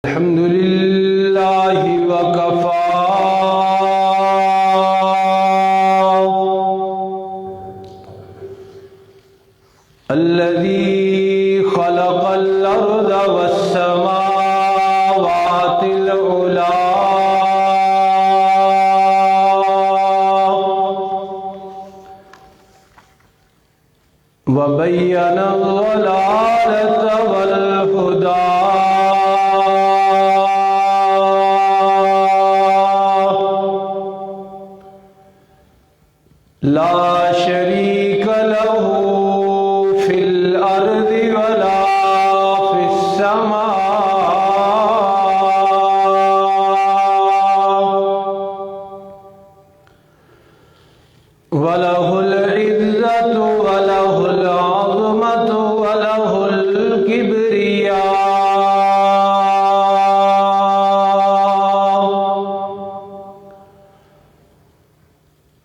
الحمد لله وكفى الذي خلق الأرض والسماوات العلى وبين الضلالة والهدى لا شريك له في الأرض ولا في السماء وله العزة وله العظمة وله الكبرياء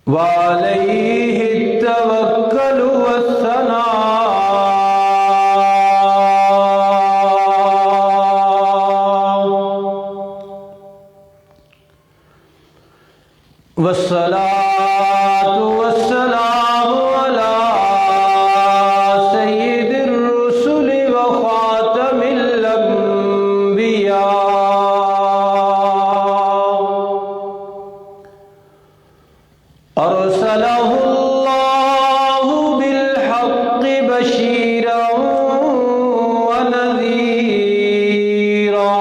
وعليه التوكل والصلاة والسلام على سيد الرسل وخاتم الأنبياء أرسله الله بالحق بشيرا ونذيرا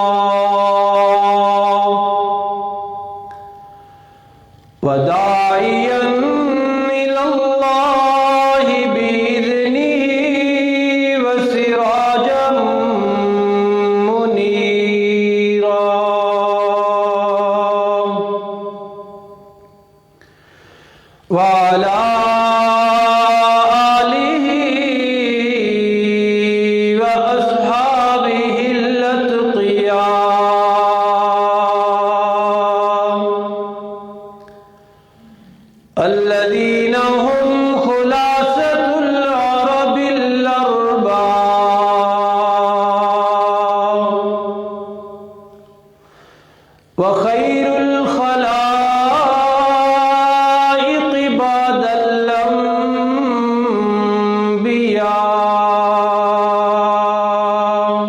وداعيا إلى الله بإذنه وسراجا منيرا وعلى آله وأصحابه الأتقياء الذين هم خلاصة العرب الأربعة وخير الخلائق بعد الأنبياء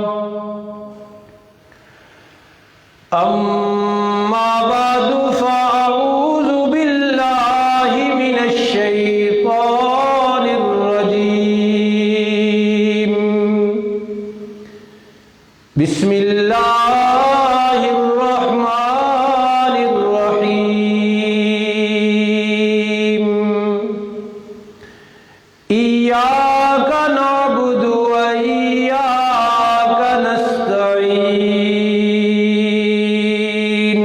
أما بعد فأعوذ بالله من الشيطان الرجيم بسم الله الرحمن الرحيم إياك نعبد وإياك نستعين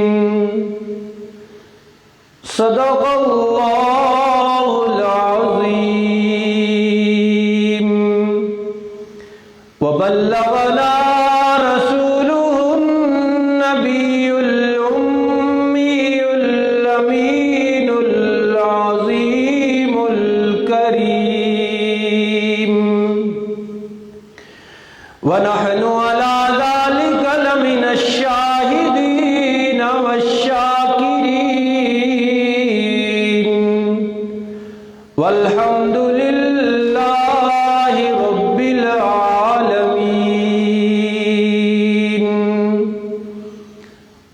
صدق الله العظيم وبلغنا رسوله النبي الأمي الأمين العظيم الكريم ونحن على ذلك لمن الشاهدين والشاكرين والحمد لله رب العالمين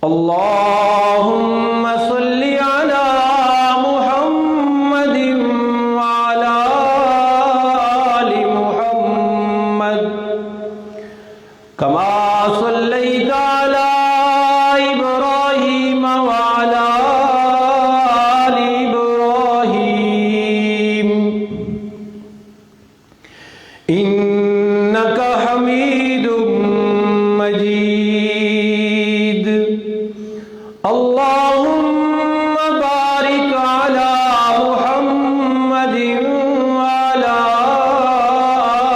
اللهم صل على محمد وعلى آل محمد كما صليت على إبراهيم وعلى آل إبراهيم إنك حميد مجيد اللهم بارك على محمد وعلى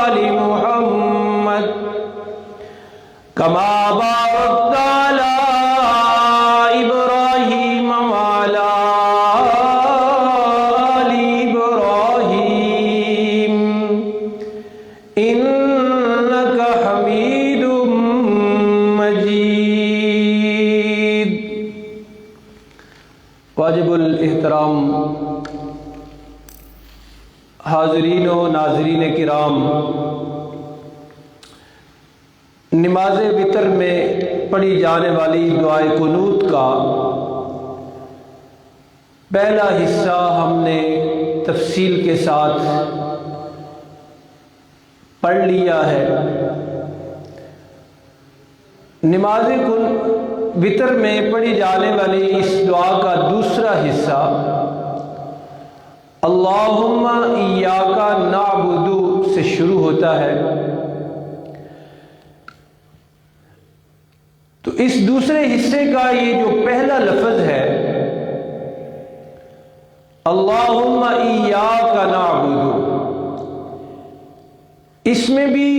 آل محمد كما باركت على إبراهيم وعلى آل إبراهيم إنك حميد مجيد واجب الاحترام حاضرین و ناظرین کرام، نماز وتر میں پڑھی جانے والی دعائے قنوت کا پہلا حصہ ہم نے تفصیل کے ساتھ پڑھ لیا ہے۔ نماز وتر میں پڑھی جانے والی اس دعا کا دوسرا حصہ اللہم ایاک نعبد سے شروع ہوتا ہے۔ تو اس دوسرے حصے کا یہ جو پہلا لفظ ہے اللہم ایاک نعبد، اس میں بھی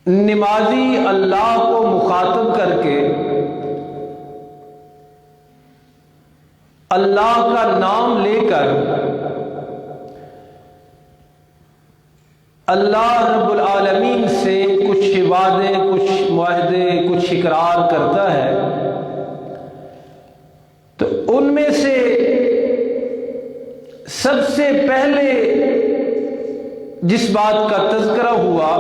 نمازی اللہ کو مخاطب کر کے اللہ کا نام لے کر اللہ رب العالمین سے کچھ وعدے، کچھ معاہدے، کچھ اقرار کرتا ہے۔ تو ان میں سے سب سے پہلے جس بات کا تذکرہ ہوا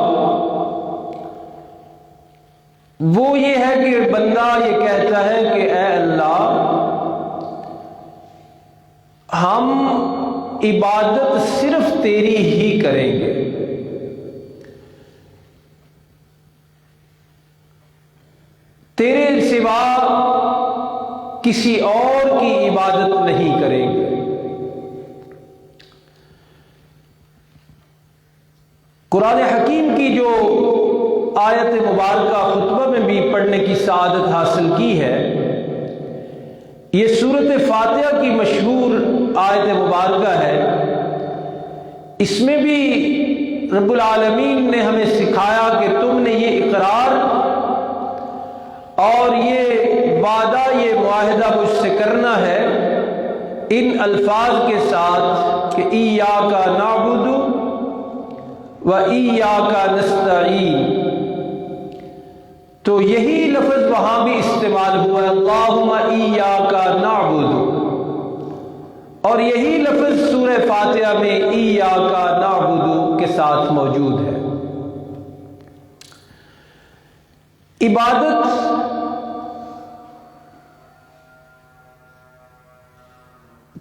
وہ یہ ہے کہ بندہ یہ کہتا ہے کہ اے اللہ، ہم عبادت صرف تیری ہی کریں گے، تیرے سوا کسی اور کی عبادت نہیں کریں گے۔ قرآن حکیم کی جو آیت مبارکہ خطبہ میں بھی پڑھنے کی سعادت حاصل کی ہے، یہ سورۃ فاتحہ کی مشہور آیت مبارکہ ہے۔ اس میں بھی رب العالمین نے ہمیں سکھایا کہ تم نے یہ اقرار اور یہ وعدہ، یہ معاہدہ مجھ سے کرنا ہے ان الفاظ کے ساتھ کہ ایاک نعبد و ایاک نستعین۔ تو یہی لفظ وہاں بھی استعمال ہوا ہے، اللہم ایاک نعبد، اور یہی لفظ سورہ فاتحہ میں ایاک نعبد کے ساتھ موجود ہے۔ عبادت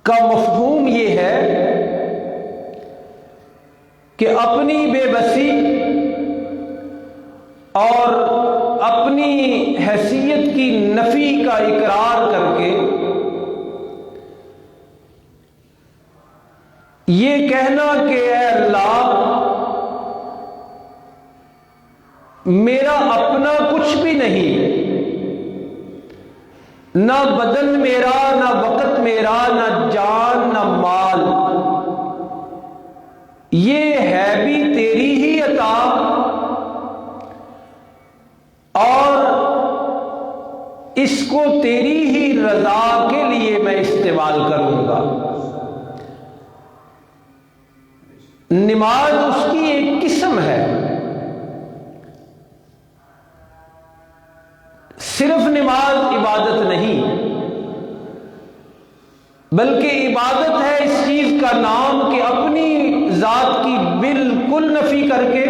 کا مفہوم یہ ہے کہ اپنی بے بسی اور اپنی حیثیت کی نفی کا اقرار کر کے یہ کہنا کہ اے اللہ، میرا اپنا کچھ بھی نہیں، نہ بدن میرا، نہ وقت میرا، نہ جان، نہ مال، یہ ہے بھی تیری ہی عطا، اور اس کو تیری ہی رضا کے لیے میں استعمال کروں گا۔ نماز اس کی ایک قسم ہے، صرف نماز عبادت نہیں، بلکہ عبادت ہے اس چیز کا نام کہ اپنی ذات کی بالکل نفی کر کے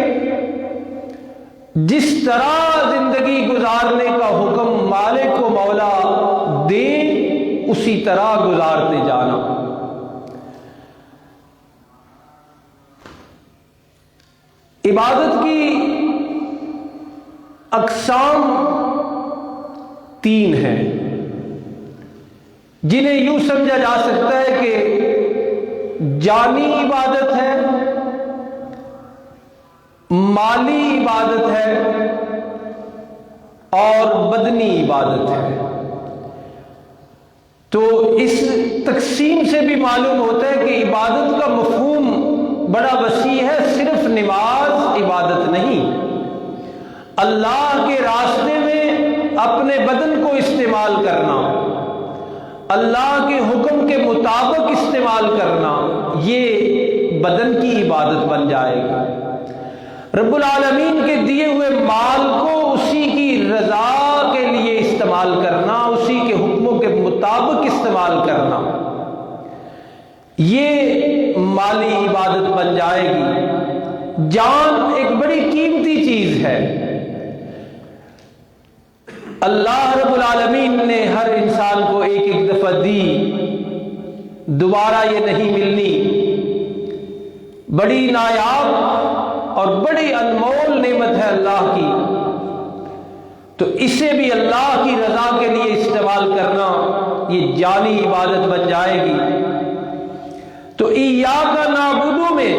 جس طرح زندگی گزارنے کا حکم مالک و مولا دے اسی طرح گزارتے جانا۔ عبادت کی اقسام تین ہیں، جنہیں یوں سمجھا جا سکتا ہے کہ جانی عبادت ہے، مالی عبادت ہے اور بدنی عبادت ہے۔ تو اس تقسیم سے بھی معلوم ہوتا ہے کہ عبادت کا مفہوم بڑا وسیع ہے، صرف نماز عبادت نہیں۔ اللہ کے راستے میں اپنے بدن کو استعمال کرنا، اللہ کے حکم کے مطابق استعمال کرنا، یہ بدن کی عبادت بن جائے گی۔ رب العالمین کے دیے ہوئے مال کو اسی کی رضا کے لیے استعمال کرنا، اسی کے حکموں کے استعمال کرنا، یہ مالی عبادت بن جائے گی۔ جان ایک بڑی قیمتی چیز ہے۔ اللہ رب العالمین نے ہر انسان کو ایک ایک دفعہ دی، دوبارہ یہ نہیں ملنی۔ بڑی نایاب اور بڑی انمول نعمت ہے اللہ کی، تو اسے بھی اللہ کی رضا کے لیے استعمال کرنا یہ جانی عبادت بن جائے گی۔ تو ایاک نعبد میں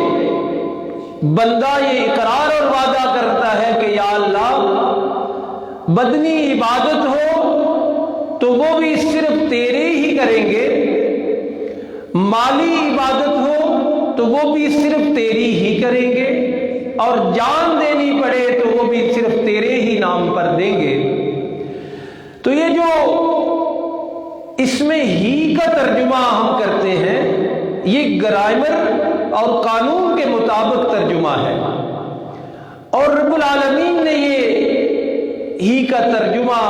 بندہ یہ اقرار اور وعدہ کرتا ہے کہ یا اللہ، بدنی عبادت ہو تو وہ بھی صرف تیرے ہی کریں گے، مالی عبادت ہو تو وہ بھی صرف تیری ہی کریں گے، اور جان دینی پڑے تو وہ بھی صرف تیرے ہی نام پر دیں گے۔ تو یہ جو اس میں ہی کا ترجمہ ہم کرتے ہیں، یہ گرامر اور قانون کے مطابق ترجمہ ہے، اور رب العالمین نے یہ ہی کا ترجمہ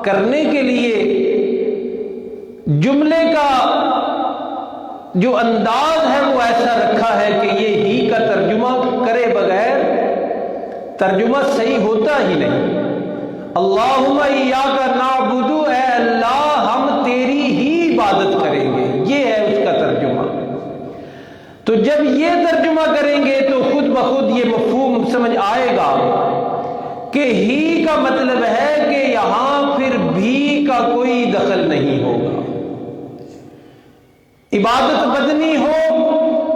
کرنے کے لیے جملے کا جو انداز ہے وہ ایسا رکھا ہے کہ یہ ہی کا ترجمہ کرے بغیر ترجمہ صحیح ہوتا ہی نہیں۔ اللہم ایاک نعبد، اے اللہ ہم تیری ہی عبادت کریں گے، یہ ہے اس کا ترجمہ۔ تو جب یہ ترجمہ کریں گے تو خود بخود یہ مفہوم سمجھ آئے گا کہ ہی کا مطلب ہے کہ یہاں پھر بھی کا کوئی دخل نہیں ہوگا۔ عبادت بدنی ہو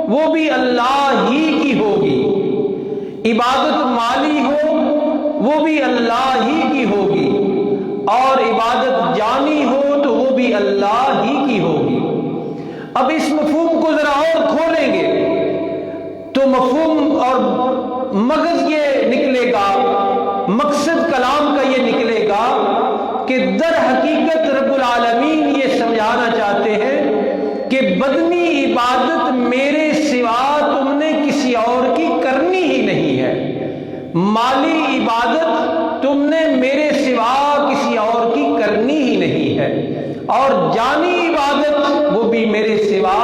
وہ بھی اللہ ہی کی ہوگی، عبادت مالی ہو وہ بھی اللہ ہی کی ہوگی، اور عبادت جانی ہو تو وہ بھی اللہ ہی کی ہوگی۔ اب اس مفہوم کو ذرا اور کھولیں گے تو مفہوم اور مغز یہ نکلے گا، مقصد کلام کا یہ نکلے گا کہ در حقیقت رب العالمین یہ سمجھانا چاہتے ہیں کہ بدنی عبادت میرے سوا تم نے کسی اور کی کرنی ہی نہیں ہے، مالی عبادت تم نے میرے سوا کسی اور کی کرنی ہی نہیں ہے، اور جانی عبادت وہ بھی میرے سوا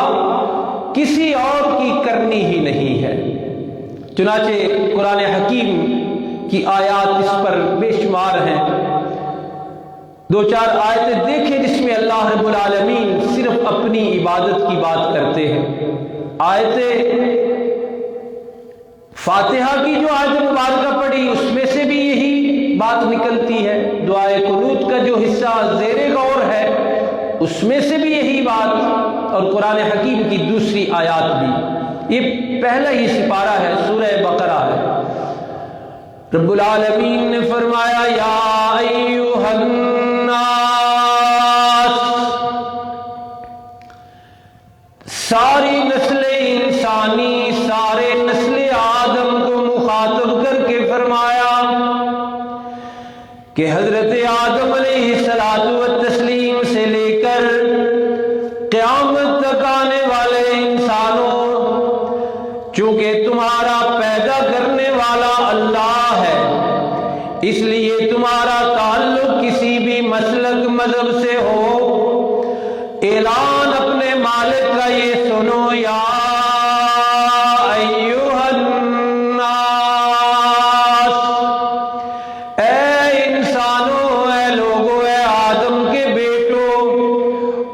کسی اور کی کرنی ہی نہیں ہے۔ چنانچہ قرآن حکیم کی آیات اس پر بے شمار ہیں، دو چار آیتیں دیکھیں جس میں اللہ رب العالمین صرف اپنی عبادت کی بات کرتے ہیں۔ آیت فاتحہ کی جو آیت مبارکہ پڑھی اس میں سے بھی یہی بات نکلتی ہے، دعائے قنوت کا جو حصہ زیر غور ہے اس میں سے بھی یہی بات، اور قرآن حکیم کی دوسری آیات بھی۔ یہ پہلا ہی سپارہ ہے، سورہ بقرہ ہے۔ رب العالمین نے فرمایا یا ایھا الناس، ساری نسل انسانی، سارے نسل آدم کو مخاطب کر کے فرمایا کہ حضرت آدم علیہ السلام سے لے کر قیامت تک آنے والے انسانوں، چونکہ تمہارا پیدا کرنے والا اللہ ہے، اس لیے تمہارا تعلق کسی بھی مسلک مذہب سے ہو، اعلان اپنے مالک کا یہ سنو یا ایھا الناس، اے انسانوں، اے لوگوں، اے آدم کے بیٹو،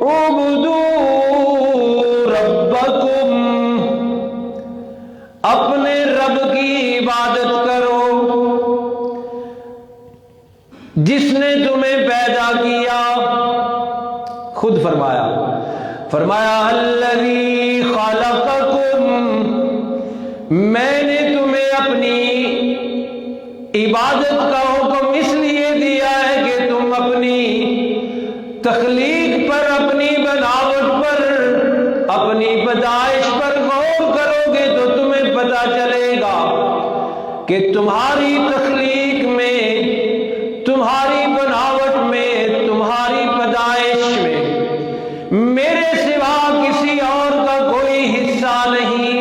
اعبدوا ربکم، اپنے رب کی عبادت کرو جس نے تمہیں پیدا کیا۔ خود فرمایا الذی خلقکم، میں نے تمہیں اپنی عبادت کا حکم اس لیے دیا ہے کہ تم اپنی تخلیق پر، اپنی بناوٹ پر، اپنی پیدائش پر غور کرو گے تو تمہیں پتہ چلے گا کہ تمہاری تخلیق میں، تمہاری بناوٹ میں، تمہاری پیدائش میں میرے سوا کسی اور کا کوئی حصہ نہیں۔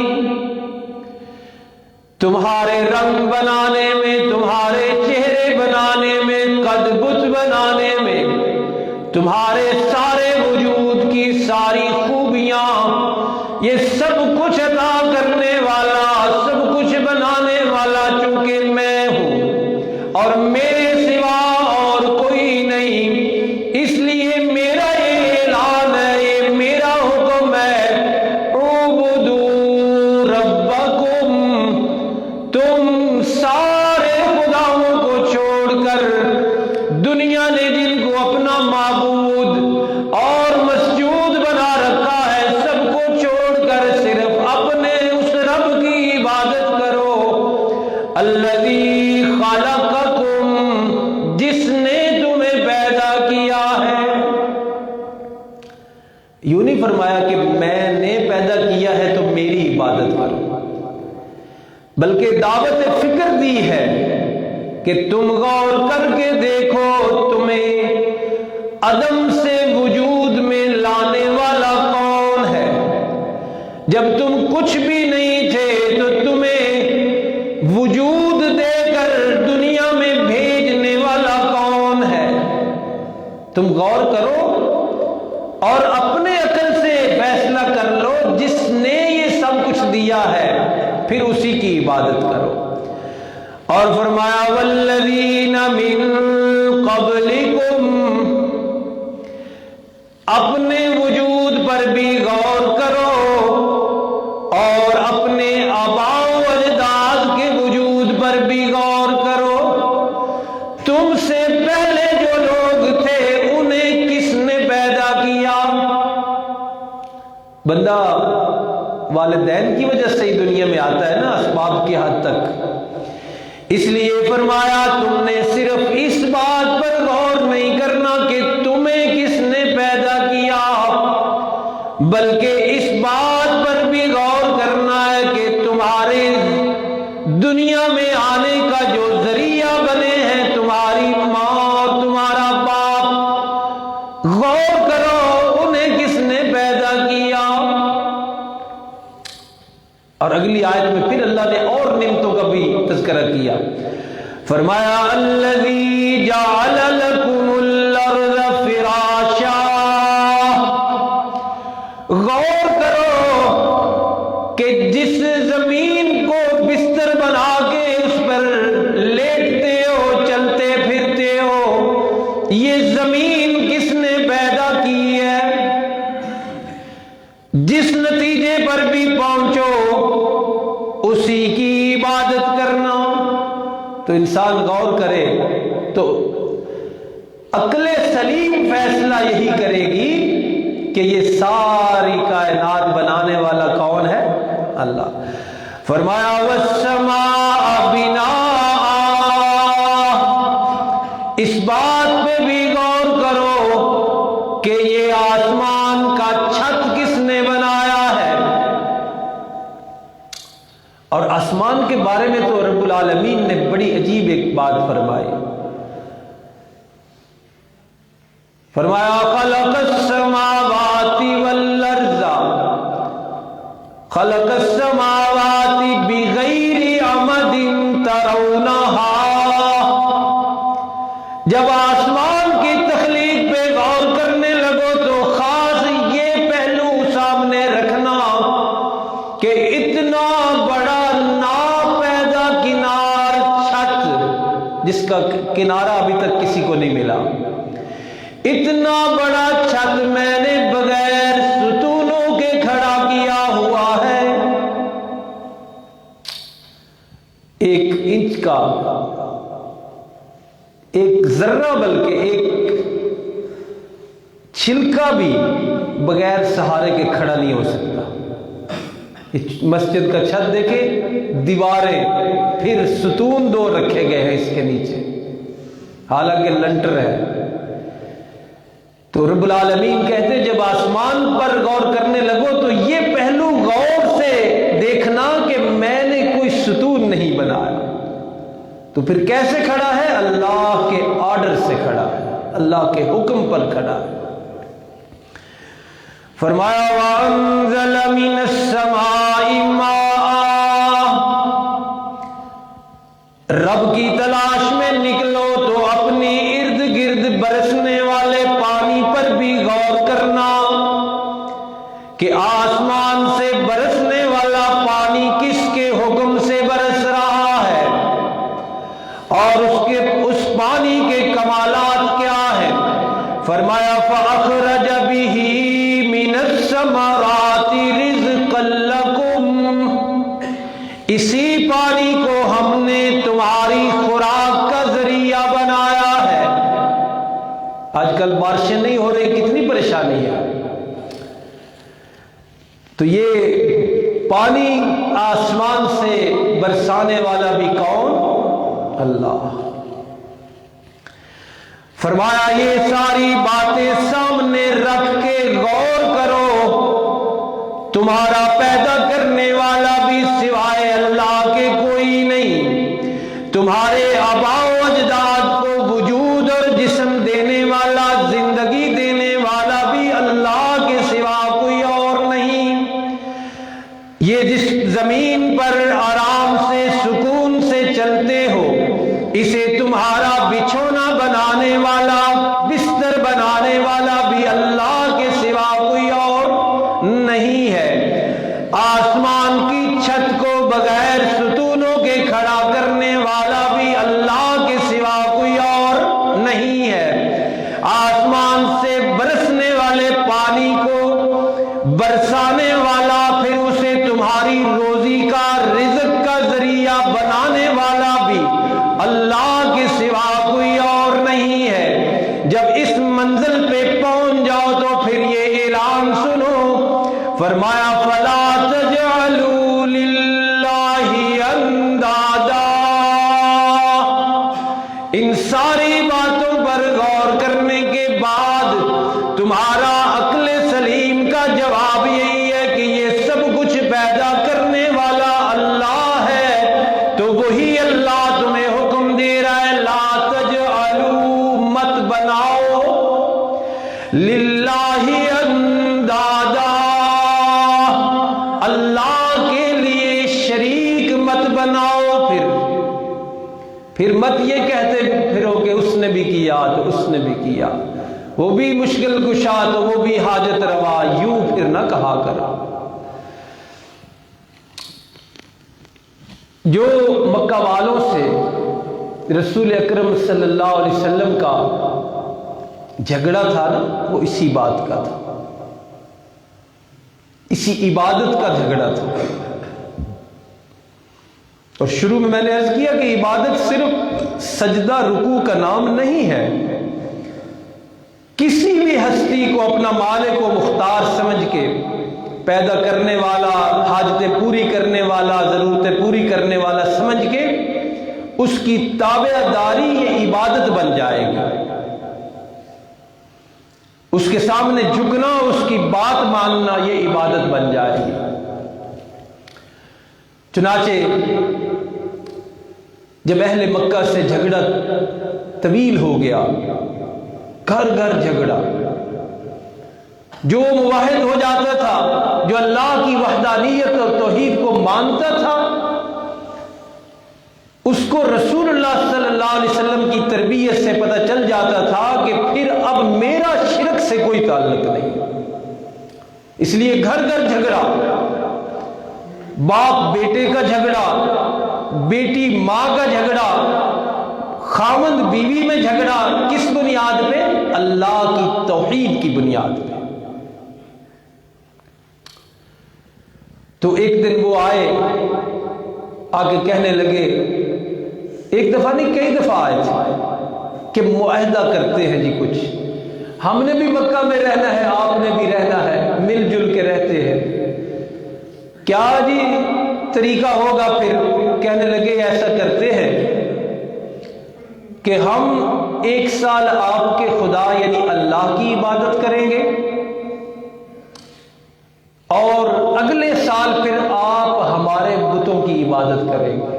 تمہارے رنگ بنانے میں، تمہارے چہرے بنانے میں، قد بت بنانے میں، تمہارے سارے وجود کی ساری خوبیاں، یہ سب کچھ عطا کرنے والا، سب کچھ بنانے والا چونکہ میں ہوں اور میرے سوا اور کوئی نہیں، اس لیے میرا یہ اعلان ہے، یہ میرا حکم ہے، اعبدوا ربکم، تم سارے خداؤں کو چھوڑ کر، دنیا نے جن کو اپنا معبود اور مسجود بنا رکھا ہے، سب کو چھوڑ کر صرف اپنے اس رب کی عبادت کرو، الذی خلقکم، جس نے تمہیں پیدا کیا ہے۔ یوں نہیں فرمایا کہ میں نے پیدا کیا ہے تو میری عبادت کرو، بلکہ دعوت فکر دی ہے کہ تم غور کر کے دیکھو تمہیں عدم سے وجود میں لانے والا کون ہے؟ جب تم کچھ بھی نہیں تھے تو تمہیں وجود دے کر دنیا میں بھیجنے والا کون ہے؟ تم غور کرو اور اپنے عقل سے فیصلہ کر لو، جس نے یہ سب کچھ دیا ہے پھر اسی کی عبادت کرو۔ اور فرمایا والذین من قبلکم، اپنے وجود پر بھی غور کرو اور اپنے آباء و اجداد کے وجود پر بھی غور کرو، تم سے پہلے جو لوگ تھے انہیں کس نے پیدا کیا؟ بندہ والدین کی وجہ سے ہی دنیا میں آتا ہے نا، اسباب کی حد تک، اس لیے فرمایا تم نے صرف اس بات پر غور نہیں کرنا کہ تمہیں کس نے پیدا کیا، بلکہ اس بات پر بھی غور کرنا ہے کہ تمہارے دنیا میں آنے کا جو ذریعہ بنے ہیں تمہاری ماں اور تمہارا باپ، غور کرو انہیں کس نے پیدا کیا۔ اور اگلی آیت میں پھر اللہ نے اور نعمتوں کا بھی تذکرہ کیا، فرمایا الذی جعل لکم الارض فراشا، غور کرو کہ جس زمین کو بستر بنا کے اس پر لیٹتے ہو، چلتے پھرتے ہو، یہ زمین کس نے پیدا کی ہے؟ جس نتیجے پر بھی پہنچو اسی کی عبادت کرنا۔ تو انسان غور کرے تو عقل سلیم فیصلہ یہی کرے گی کہ یہ ساری کائنات بنانے والا کون ہے؟ اللہ۔ فرمایا والسماء بناء، اس بات پہ بھی غور کرو کہ یہ آسمان کا چھت کس نے بنایا ہے؟ اور آسمان کے بارے میں تو رب العالمین نے بڑی عجیب ایک بات فرمائی، فرمایا خلق السماوات والارض، خلق السماوات بغیر عمد ترونها، جب آسمان کی تخلیق پہ غور کرنے لگو تو خاص یہ پہلو سامنے رکھنا کہ اتنا بڑا ناپیدا کنار چھت، جس کا کنارہ ابھی تک کسی کو نہیں ملا، اتنا بڑا چھت میں نے بغیر ستونوں کے کھڑا کیا ہوا ہے، 1 انچ کا، ایک ذرہ بلکہ ایک چھلکا بھی بغیر سہارے کے کھڑا نہیں ہو سکتا۔ مسجد کا چھت دیکھیں، دیواریں، پھر ستون 2 رکھے گئے ہیں اس کے نیچے، حالانکہ لنٹر ہے۔ تو رب العالمین کہتے جب آسمان پر غور کرنے لگو تو یہ پہلو غور سے دیکھنا کہ میں نے کوئی ستون نہیں بنایا، تو پھر کیسے کھڑا ہے؟ اللہ کے آرڈر سے کھڑا ہے، اللہ کے حکم پر کھڑا ہے۔ فرمایا وَأَنزَلَ مِنَ السَّمَاءِ مَاءً، رب کی تلاش میں نکلو تو اپنی ارد گرد برسنے والے پانی پر بھی غور کرنا، ہے، آج کل بارشیں نہیں ہو رہی، کتنی پریشانی ہے، تو یہ پانی آسمان سے برسانے والا بھی کون؟ اللہ۔ فرمایا یہ ساری باتیں سامنے رکھ کے غور کرو، تمہارا پیدا کرنے والا بھی سوائے اللہ کے کوئی نہیں، تمہارے آباء و اجداد کو وجود اور جسم دینے والا، زندگی دینے والا بھی اللہ کے سوا کوئی اور نہیں۔ یہ جس زمین پر آرام سے سکون سے چلتے ہو، اسے تمہارا بچھونا بنانے والا، بستر بنانے والا بھی اللہ کے سوا کوئی اور نہیں ہے۔ آسمان کی چھت کو بغیر ستونوں کے کھڑا کرنے والا بھی اللہ کے سوا کوئی اور نہیں ہے۔ آسمان سے برسنے والے پانی کو برسانے والا، پھر اسے تمہاری روزی کا، رزق کا ذریعہ بنانے والا بھی اللہ کے سوا کوئی اور نہیں ہے۔ جب اس منزل پہ پہنچ جاؤ تو پھر یہ اعلان سنو، فرمایا فَلَا تَجْعَلُوا لِلَّهِ أَنْدَادًا۔ ان ساری باتوں پر غور کرنے کے بعد تمہارا عقل سلیم کا جواب یہی ہے کہ یہ سب کچھ پیدا کرنے والا اللہ ہے، تو وہی اللہ تمہیں حکم دے رہا ہے لا تجعلوا، مت بناؤ، للہ اندادا، اللہ کے لیے شریک مت بناؤ۔ پھر مت یہ کہتے پھرو کہ اس نے بھی کیا تو اس نے بھی کیا، وہ بھی مشکل کشا تو وہ بھی حاجت روا، یوں پھر نہ کہا کرو۔ جو مکہ والوں سے رسول اکرم صلی اللہ علیہ وسلم کا جھگڑا تھا نا، وہ اسی بات کا تھا، اسی عبادت کا جھگڑا تھا۔ اور شروع میں نے عرض کیا کہ عبادت صرف سجدہ رکوع کا نام نہیں ہے۔ کسی بھی ہستی کو اپنا مالک و مختار سمجھ کے، پیدا کرنے والا، حاجتیں پوری کرنے والا، ضرورتیں پوری کرنے والا سمجھ کے اس کی تابع داری یہ عبادت بن جائے گی۔ اس کے سامنے جھکنا، اس کی بات ماننا، یہ عبادت بن جائے گی۔ چنانچہ جب اہل مکہ سے جھگڑا طویل ہو گیا، گھر گھر جھگڑا، جو موحد ہو جاتا تھا، جو اللہ کی وحدانیت اور توحید کو مانتا تھا، اس کو رسول اللہ صلی اللہ علیہ وسلم کی تربیت سے پتہ چل جاتا تھا کہ پھر اب میرا شرک سے کوئی تعلق نہیں۔ اس لیے گھر گھر جھگڑا، باپ بیٹے کا جھگڑا، بیٹی ماں کا جھگڑا، خاوند بیوی میں جھگڑا، کس بنیاد پہ؟ اللہ کی توحید کی بنیاد پہ۔ تو ایک دن وہ آئے، آ کے کہنے لگے، ایک دفعہ نہیں کئی دفعہ آئے تھے کہ معاہدہ کرتے ہیں جی کچھ، ہم نے بھی مکہ میں رہنا ہے، آپ نے بھی رہنا ہے، مل جل کے رہتے ہیں، کیا جی طریقہ ہوگا؟ پھر کہنے لگے ایسا کرتے ہیں کہ ہم ایک سال آپ کے خدا یعنی اللہ کی عبادت کریں گے، اور اگلے سال پھر آپ ہمارے بتوں کی عبادت کریں گے۔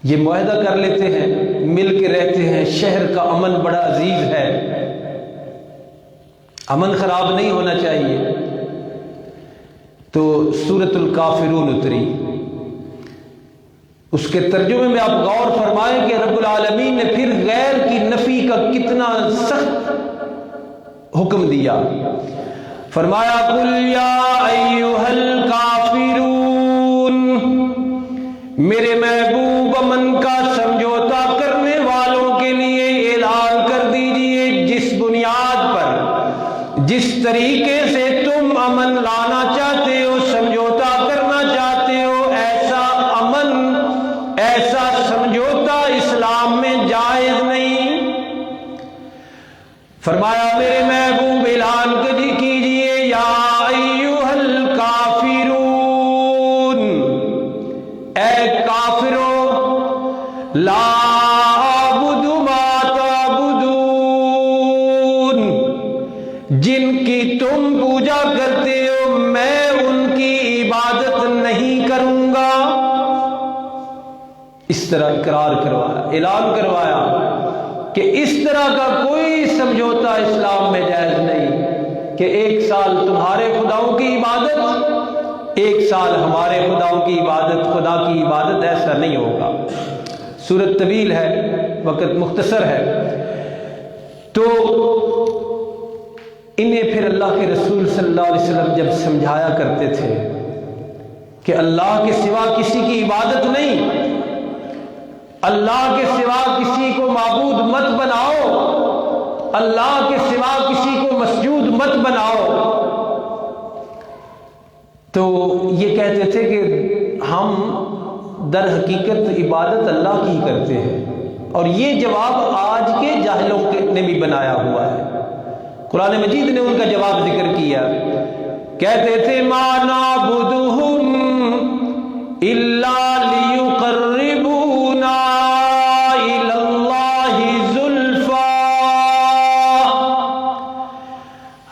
یہ معاہدہ کر لیتے ہیں، مل کے رہتے ہیں، شہر کا امن بڑا عزیز ہے، امن خراب نہیں ہونا چاہیے۔ تو سورۃ الکافرون اتری، اس کے ترجمے میں آپ غور فرمائیں کہ رب العالمین نے پھر غیر کی نفی کا کتنا سخت حکم دیا۔ فرمایا قل یا ایھا الکافرون، میرے محبوب امن کا سمجھوتا کرنے والوں کے لیے اعلان کر دیجئے، جس بنیاد پر، جس طریقے سے تم امن لانا چاہتے ہو، سمجھوتا کرنا چاہتے ہو، ایسا امن، ایسا سمجھوتا اسلام میں جائز فرمایا میرے محبوب اعلان کیجئے یا ایھا الکافرون، اے کافروں، لا اعبد ما تعبدون، جن کی تم پوجا کرتے ہو میں ان کی عبادت نہیں کروں گا۔ اس طرح اقرار کروایا، اعلان کروایا کہ اس طرح کا کوئی سمجھوتا اسلام میں جائز نہیں کہ ایک سال تمہارے خداؤں کی عبادت، ایک سال ہمارے خداؤں کی عبادت، خدا کی عبادت، ایسا نہیں ہوگا۔ سورت طویل ہے، وقت مختصر ہے، تو انہیں پھر اللہ کے رسول صلی اللہ علیہ وسلم جب سمجھایا کرتے تھے کہ اللہ کے سوا کسی کی عبادت نہیں، اللہ کے سوا کسی کو معبود مت بناؤ، اللہ کے سوا کسی کو مسجود مت بناؤ، تو یہ کہتے تھے کہ ہم در حقیقت عبادت اللہ کی کرتے ہیں، اور یہ جواب آج کے جاہلوں نے بھی بنایا ہوا ہے۔ قرآن مجید نے ان کا جواب ذکر کیا، کہتے تھے ما نعبدہم الا لیقربونا الی اللہ زلفی،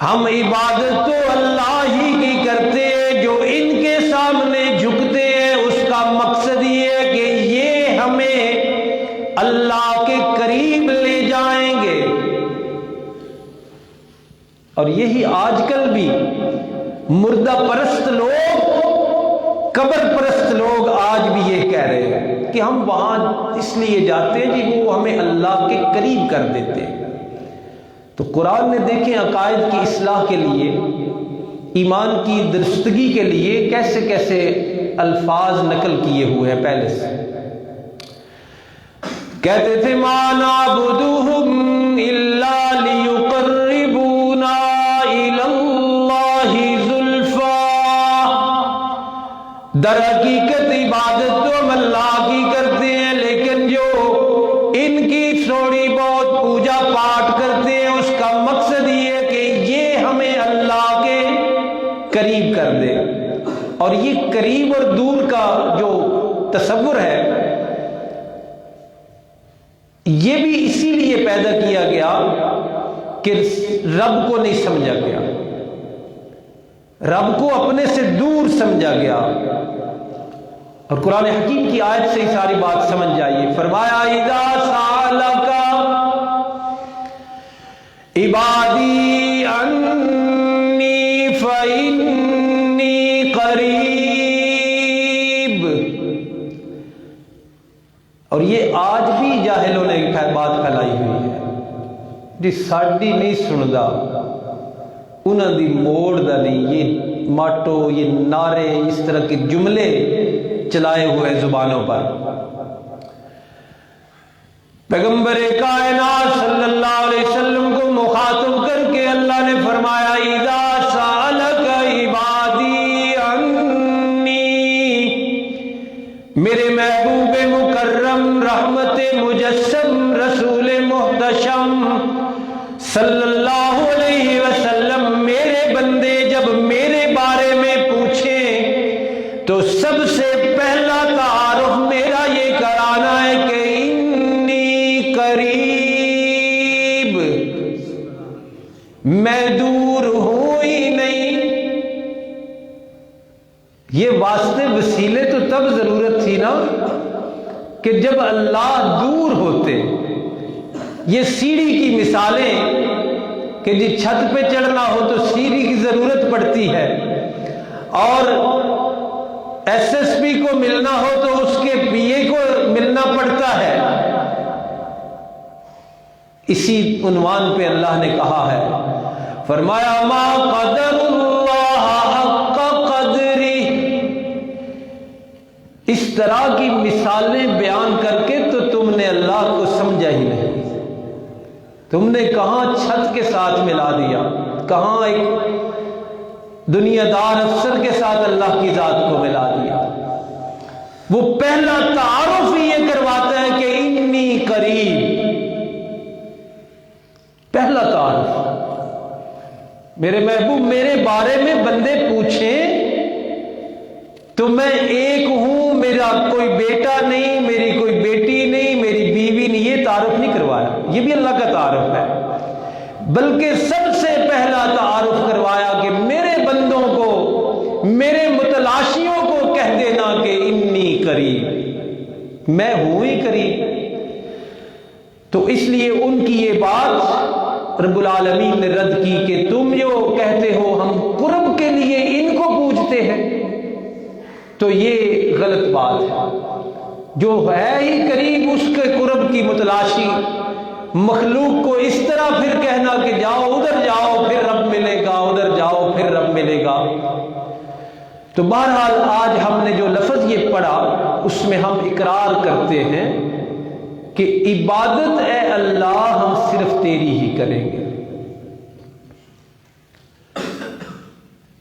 ہم عبادت تو اللہ ہی کی کرتے ہیں، جو ان کے سامنے جھکتے ہیں اس کا مقصد یہ ہے کہ یہ ہمیں اللہ کے قریب لے جائیں گے۔ اور یہی آج کل بھی مردہ پرست لوگ، قبر پرست لوگ آج بھی یہ کہہ رہے ہیں کہ ہم وہاں اس لیے جاتے ہیں کہ وہ ہمیں اللہ کے قریب کر دیتے ہیں۔ تو قرآن نے دیکھیں عقائد کی اصلاح کے لیے، ایمان کی درستگی کے لیے کیسے کیسے الفاظ نقل کیے ہوئے ہیں پہلے سے۔ کہتے تھے ما نعبدہم الا لیقربونا الی اللہ زلفی، در حقیقت عبادت تو ہم اللہ کی کرتے ہیں، لیکن جو ان کی تھوڑی بہت پوجا پاٹ کرتے ہیں اس کا مقصد یہ ہے کہ یہ ہمیں اللہ کے قریب کر دے۔ اور یہ قریب اور دور کا جو تصور ہے یہ بھی اسی لیے پیدا کیا گیا کہ رب کو نہیں سمجھا گیا، رب کو اپنے سے دور سمجھا گیا۔ اور قرآن حکیم کی آیت سے ہی ساری بات سمجھ جائیے۔ فرمایا اذا سألک عبادی انی فإنی قریب، اور یہ آج بھی جاہلوں نے بات پھیلائی ہوئی ہے جی ساڈی نہیں سندا، انہاں دی موڑ دا نہیں، یہ ماٹو، یہ نعرے، اس طرح کے جملے چلائے ہوئے زبانوں پر۔ پیغمبر کائنات صلی اللہ علیہ وسلم کو مخاطب کر کے اللہ نے فرمایا اذا سألک عبادی انی، میرے محبوب مکرم رحمت مجسم رسول محتشم صلی اللہ علیہ وسلم، میرے بندے جب میرے بارے میں پوچھیں تو سب سے پہلا تعارف میرا یہ کرانا ہے کہ انی قریب، میں دور ہوں ہی نہیں۔ یہ واسطے وسیلے تو تب ضرورت تھی نا کہ جب اللہ دور ہوتے۔ یہ سیڑھی کی مثالیں کہ جی چھت پہ چڑھنا ہو تو سیڑھی کی ضرورت پڑتی ہے، اور ایس ایس پی کو ملنا ہو تو اس کے پی اے کو ملنا پڑتا ہے۔ اسی عنوان پہ اللہ نے کہا ہے، فرمایا ما قدر اللہ حق قدری، اس طرح کی مثالیں بیان کر کے تو تم نے اللہ کو سمجھا ہی نہیں۔ تم نے کہاں چھت کے ساتھ ملا دیا، کہاں ایک دنیا دار افسر کے ساتھ اللہ کی ذات کو ملا دیا۔ وہ پہلا تعارف یہ کرواتا ہے کہ انی قریب، پہلا تعارف میرے محبوب میرے بارے میں بندے پوچھیں تو میں ایک ہوں، میرا کوئی بیٹا نہیں، میری کوئی بیٹی نہیں، میری بیوی نہیں، یہ تعارف نہیں کروایا، یہ بھی اللہ کا تعارف ہے، بلکہ سب سے پہلا تعارف کروایا کہ میرے بندوں کو، میرے متلاشیوں کو کہہ دینا کہ انی قریب، میں ہوں ہی قریب۔ تو اس لیے ان کی یہ بات رب العالمین نے رد کی کہ تم جو کہتے ہو ہم قرب کے لیے ان کو پوجتے ہیں، تو یہ غلط بات ہے۔ جو ہے ہی قریب اس کے قرب کی متلاشی، مخلوق کو اس طرح پھر کہنا کہ جاؤ ادھر جاؤ پھر رب ملے گا، ادھر جاؤ پھر رب ملے گا۔ تو بہرحال آج ہم نے جو لفظ یہ پڑھا اس میں ہم اقرار کرتے ہیں کہ عبادت اے اللہ ہم صرف تیری ہی کریں گے۔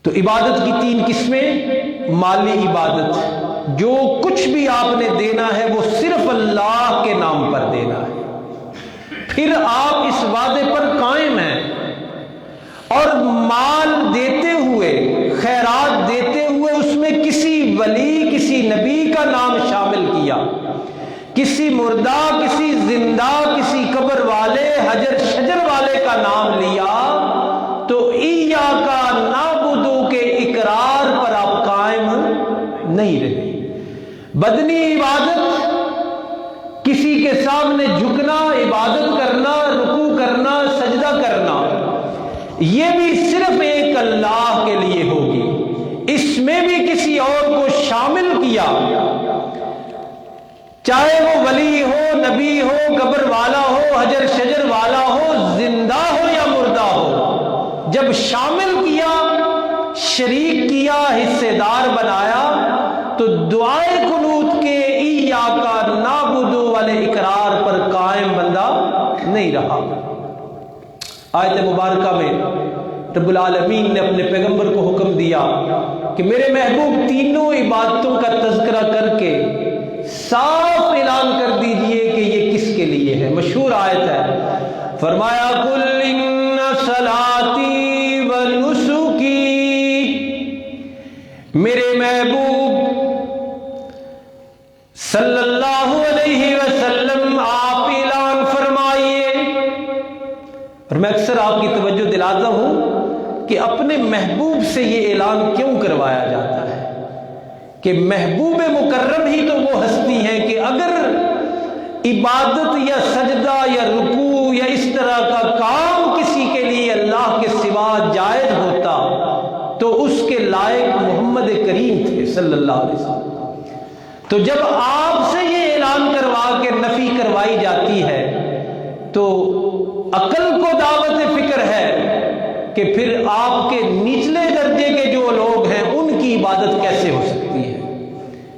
تو عبادت کی 3 قسمیں، مالی عبادت، جو کچھ بھی آپ نے دینا ہے وہ صرف اللہ کے نام پر دینا ہے، پھر آپ اس وعدے پر قائم ہیں، اور مال دیتے ہوئے، خیرات دیتے ہوئے اس میں کسی ولی، کسی نبی کا نام شامل کیا، کسی مردہ، کسی زندہ، کسی قبر والے، حجر شجر والے کا نام لیا، تو ایاک نعبد کے اقرار پر آپ قائم نہیں رہے۔ بدنی عبادت، کسی کے سامنے جھکنا، عبادت کرنا، رکوع کرنا، سجدہ کرنا، یہ بھی صرف ایک اللہ کے لیے ہوگی، اس میں بھی کسی اور کو شامل کیا، چاہے وہ ولی ہو، نبی ہو، قبر والا ہو، حجر شجر والا ہو، زندہ ہو یا مردہ ہو، جب شامل کیا، شریک کیا، حصے دار بنایا، تو دعائے قنوت کے ایاک نعبد والے اقرار پر قائم بندہ نہیں رہا۔ آیت مبارکہ میں رب العالمین نے اپنے پیغمبر کو حکم دیا کہ میرے محبوب تینوں عبادتوں کا تذکرہ کر کے صاف اعلان کر دیجئے کہ یہ کس کے لیے ہے۔ مشہور آیت ہے، فرمایا قل ان صلاتی و نسکی، میرے محبوب صلی اللہ علیہ وسلم آپ اعلان فرمائیے۔ اور میں اکثر آپ کی توجہ دلاتا ہوں کہ اپنے محبوب سے یہ اعلان کیوں کروایا جاتا ہے کہ محبوب مکرم ہی تو وہ ہستی ہیں کہ اگر عبادت یا سجدہ یا رکوع یا اس طرح کا کام کسی کے لیے اللہ کے سوا جائز ہوتا تو اس کے لائق محمد کریم تھے صلی اللہ علیہ وسلم۔ تو جب آپ سے یہ اعلان کروا کے نفی کروائی جاتی ہے تو عقل کو دعوت فکر ہے کہ پھر آپ کے نچلے درجے کے جو لوگ ہیں ان کی عبادت کیسے ہو سکتی ہے؟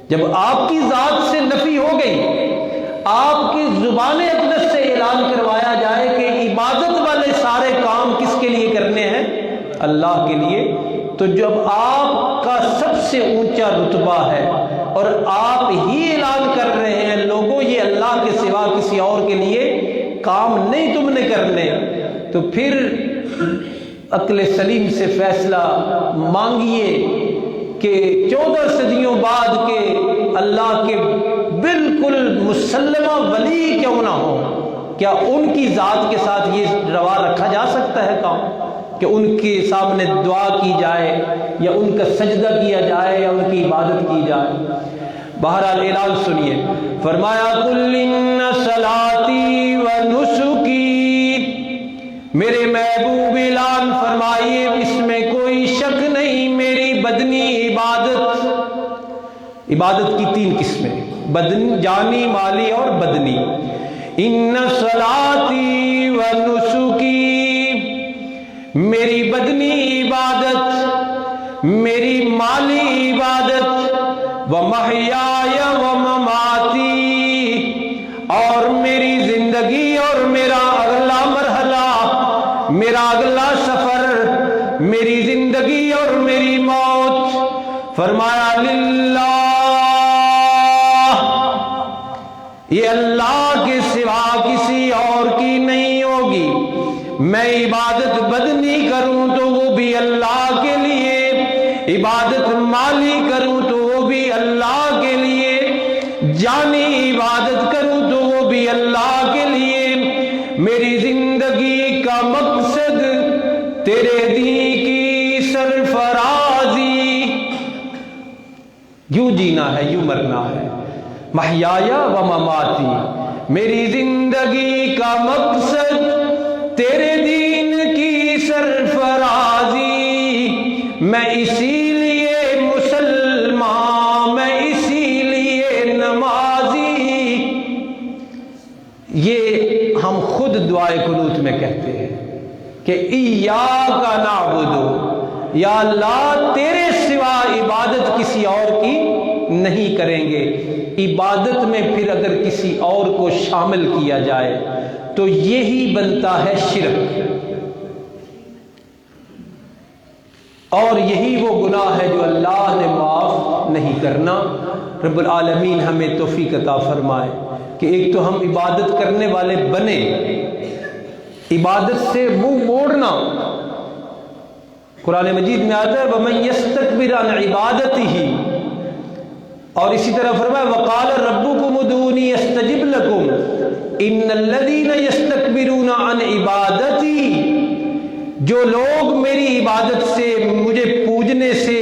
جب آپ کی ذات سے نفی ہو گئی، آپ کی زبان اقدس سے اعلان کروایا جائے کہ عبادت والے سارے کام کس کے لیے کرنے ہیں؟ اللہ کے لیے، تو جب آپ کا سب سے اونچا رتبہ ہے اور آپ ہی اعلان کر رہے ہیں لوگوں یہ اللہ کے سوا کسی اور کے لیے کام نہیں تم نے کرنے، تو پھر عقل سلیم سے فیصلہ مانگیے کہ 14 صدیوں بعد کے اللہ کے بالکل مسلمہ ولی کیوں نہ ہو، کیا ان کی ذات کے ساتھ یہ روا رکھا جا سکتا ہے کام کہ ان کے سامنے دعا کی جائے یا ان کا سجدہ کیا جائے یا ان کی عبادت کی جائے؟ بہرحال اعلان سنیے، فرمایا قل ان صلاتی و نسکی، میرے محبوب اعلان فرمائیے اس میں کوئی شک نہیں، میری بدنی عبادت کی 3 قسمیں، بدنی، جانی، مالی اور بدنی۔ ان صلاتی و نسکی، میری بدنی عبادت، میری مالی عبادت، و محیای و مماتی، اور میری زندگی اور میرا اگلا مرحلہ، میرا اگلا سفر، میری زندگی اور میری موت، فرمایا للہ، یہ اللہ کے سوا کسی اور کی نہیں ہوگی، میں عبادت بدنی کروں تو وہ بھی اللہ کے لیے، عبادت مالی کروں تو وہ بھی اللہ کے لیے، جانی عبادت کروں تو وہ بھی اللہ کے لیے۔ میری زندگی کا مقصد تیرے دین کی سرفرازی، یوں جینا ہے یوں مرنا ہے، محیایا و مماتی، میری زندگی کا مقصد تیرے دین کی سرفرازی، میں اسی لیے مسلمان، میں اسی لیے نمازی۔ یہ ہم خود دعائے قنوت میں کہتے ہیں کہ ایاک نعبد، یا اللہ تیرے سوا عبادت کسی اور کی نہیں کریں گے۔ عبادت میں پھر اگر کسی اور کو شامل کیا جائے تو یہی بنتا ہے شرک، اور یہی وہ گناہ ہے جو اللہ نے معاف نہیں کرنا۔ رب العالمین ہمیں توفیق عطا فرمائے کہ ایک تو ہم عبادت کرنے والے بنے، عبادت سے منہ موڑنا۔ قرآن مجید میں آتا ہے وَمَن يَسْتَكْبِرْ عَنْ عِبَادَتِهِ، اور اسی طرح فرمایا وَقَالَ رَبُّكُمُ ادْعُونِي أَسْتَجِبْ لَكُمْ إِنَّ الَّذِينَ يَسْتَكْبِرُونَ عَنْ عِبَادَتِي، جو لوگ میری عبادت سے، مجھے پوجنے سے،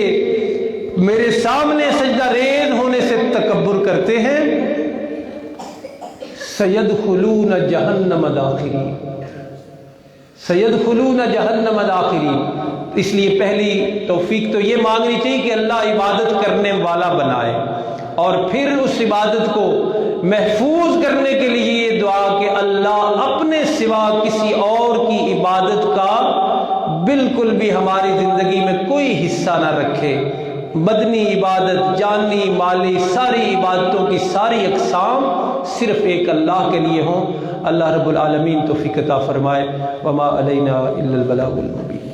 میرے سامنے سجدہ ریز ہونے سے تکبر کرتے ہیں، سَيَدْخُلُونَ جَهَنَّمَ دَاخِرِينَ، سَيَدْخُلُونَ جَهَنَّمَ دَاخِرِينَ۔ اس لیے پہلی توفیق تو یہ مانگنی چاہیے کہ اللہ عبادت کرنے والا بنائے، اور پھر اس عبادت کو محفوظ کرنے کے لیے یہ دعا کہ اللہ اپنے سوا کسی اور کی عبادت کا بالکل بھی ہماری زندگی میں کوئی حصہ نہ رکھے۔ بدنی عبادت، جانی مالی، ساری عبادتوں کی ساری اقسام صرف ایک اللہ کے لیے ہوں۔ اللہ رب العالمین توفیق عطا فرمائے۔ وما علینا الا البلاغ المبین۔